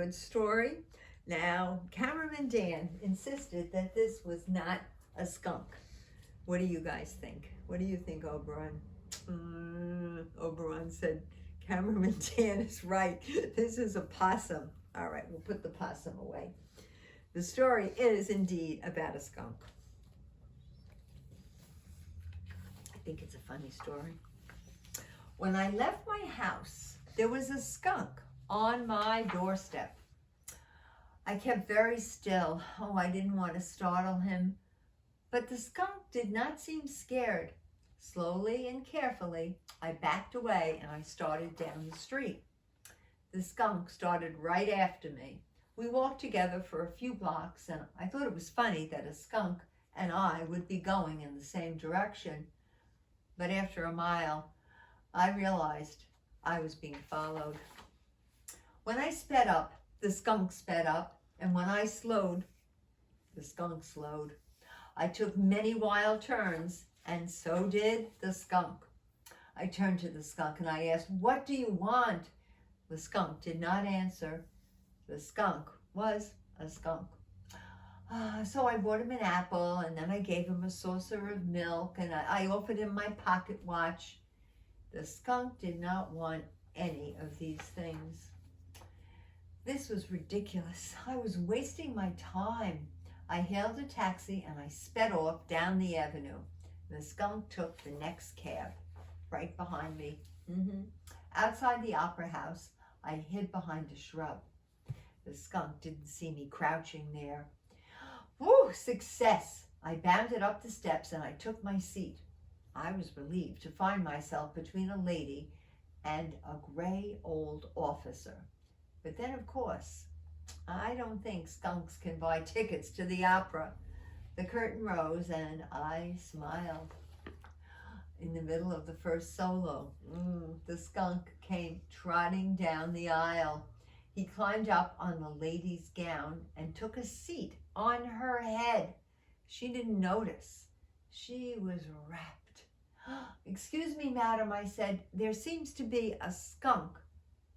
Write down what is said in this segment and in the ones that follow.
good story. Now, cameraman Dan insisted that this was not a skunk. What do you guys think? What do you think, Oberon? Oberon said, cameraman Dan is right. This is a possum. All right, we'll put the possum away. The story is indeed about a skunk. I think it's a funny story. When I left my house, there was a skunk on my doorstep. I kept very still. Oh, I didn't want to startle him. But the skunk did not seem scared. Slowly and carefully, I backed away and I started down the street. The skunk started right after me. We walked together for a few blocks, and I thought it was funny that a skunk and I would be going in the same direction. But after a mile, I realized I was being followed. When I sped up, the skunk sped up, and when I slowed, the skunk slowed. I took many wild turns, and so did the skunk. I turned to the skunk and I asked, "What do you want?" The skunk did not answer. The skunk was a skunk. So I bought him an apple, and then I gave him a saucer of milk, and I offered him my pocket watch. The skunk did not want any of these things. This was ridiculous. I was wasting my time. I hailed a taxi and I sped off down the avenue. The skunk took the next cab right behind me. Outside the opera house, I hid behind a shrub. The skunk didn't see me crouching there. Woo, success! I bounded up the steps and I took my seat. I was relieved to find myself between a lady and a gray old officer. But then, of course, I don't think skunks can buy tickets to the opera. The curtain rose and I smiled. In the middle of the first solo, the skunk came trotting down the aisle. He climbed up on the lady's gown and took a seat on her head. She didn't notice. She was rapt. "Excuse me, madam," I said, "there seems to be a skunk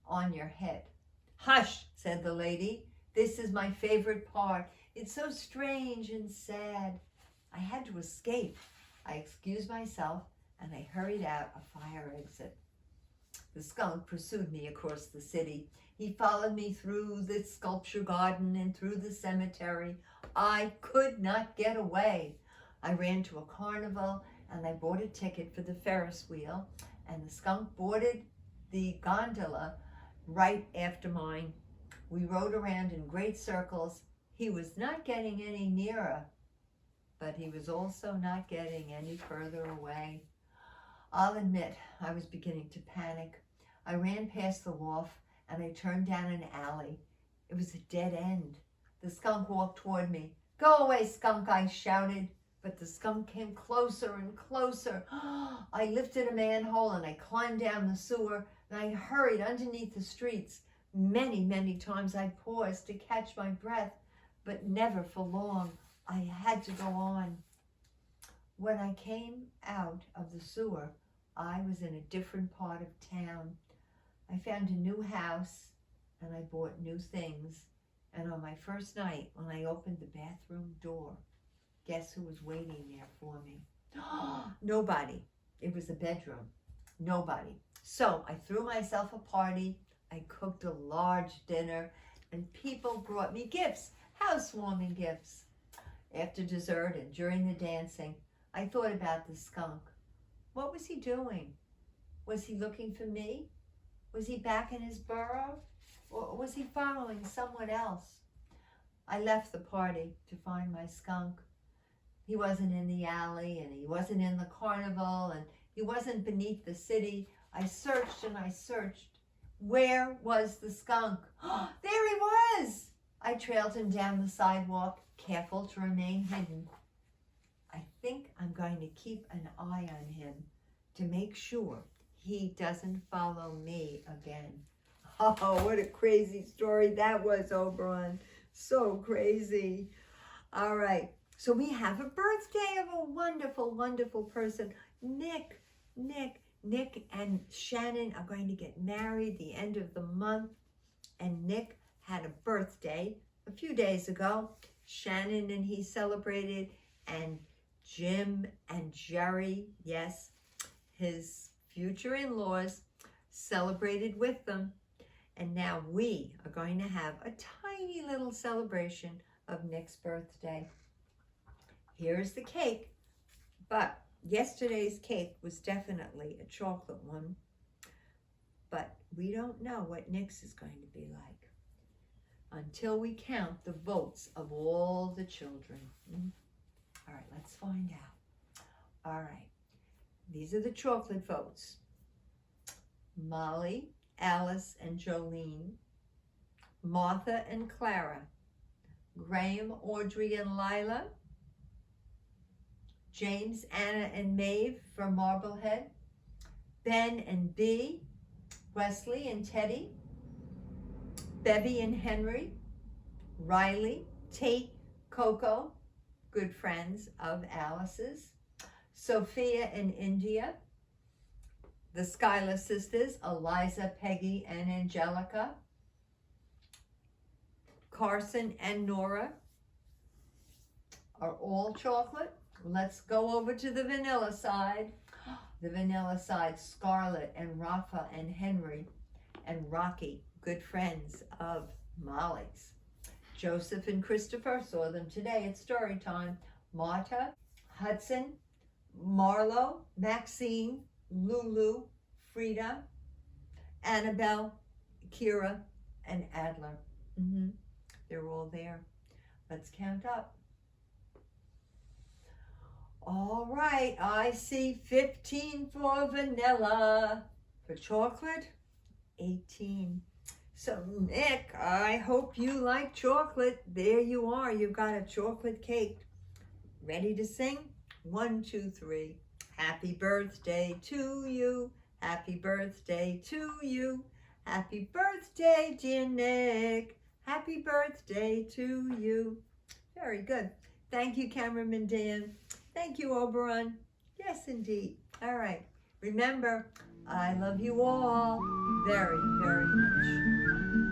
on your head." "Hush," said the lady. "This is my favorite part. It's so strange and sad." I had to escape. I excused myself and I hurried out a fire exit. The skunk pursued me across the city. He followed me through the sculpture garden and through the cemetery. I could not get away. I ran to a carnival and I bought a ticket for the Ferris wheel, and the skunk boarded the gondola right after mine. We rode around in great circles. He was not getting any nearer, but he was also not getting any further away. I'll admit, I was beginning to panic. I ran past the wharf and I turned down an alley. It was a dead end. The skunk walked toward me. "Go away, skunk," I shouted. But the skunk came closer and closer. I lifted a manhole and I climbed down the sewer and I hurried underneath the streets. Many, many times I paused to catch my breath, but never for long. I had to go on. When I came out of the sewer, I was in a different part of town. I found a new house and I bought new things. And on my first night, when I opened the bathroom door, guess who was waiting there for me? Nobody. It was a bedroom. Nobody. So I threw myself a party. I cooked a large dinner and people brought me gifts, housewarming gifts. After dessert and during the dancing, I thought about the skunk. What was he doing? Was he looking for me? Was he back in his burrow? Or was he following someone else? I left the party to find my skunk. He wasn't in the alley, and he wasn't in the carnival, and he wasn't beneath the city. I searched and I searched. Where was the skunk? There he was! I trailed him down the sidewalk, careful to remain hidden. I think I'm going to keep an eye on him to make sure he doesn't follow me again. Oh, what a crazy story that was, Oberon. So crazy. All right. So we have a birthday of a wonderful, wonderful person. Nick and Shannon are going to get married the end of the month. And Nick had a birthday a few days ago. Shannon and he celebrated, and Jim and Jerry, yes, his future in-laws, celebrated with them. And now we are going to have a tiny little celebration of Nick's birthday. Here's the cake, but yesterday's cake was definitely a chocolate one, but we don't know what Nick's is going to be like until we count the votes of all the children. All right, let's find out. All right, these are the chocolate votes. Molly, Alice, and Jolene, Martha and Clara, Graham, Audrey, and Lila, James, Anna, and Maeve for Marblehead, Ben and Bee, Wesley and Teddy, Bevy and Henry, Riley, Tate, Coco, good friends of Alice's, Sophia and India, the Schuyler sisters, Eliza, Peggy, and Angelica, Carson and Nora are all chocolate. Let's go over to the vanilla side. The vanilla side, Scarlett and Rafa and Henry and Rocky, good friends of Molly's. Joseph and Christopher, saw them today at story time. Marta, Hudson, Marlo, Maxine, Lulu, Frida, Annabelle, Kira, and Adler. They're all there. Let's count up. All right, I see 15 for vanilla. For chocolate, 18. So Nick, I hope you like chocolate. There you are, you've got a chocolate cake. Ready to sing? 1, 2, 3. Happy birthday to you. Happy birthday to you. Happy birthday, dear Nick. Happy birthday to you. Very good. Thank you, Cameraman Dan. Thank you, Oberon. Yes, indeed. All right. Remember, I love you all very, very much.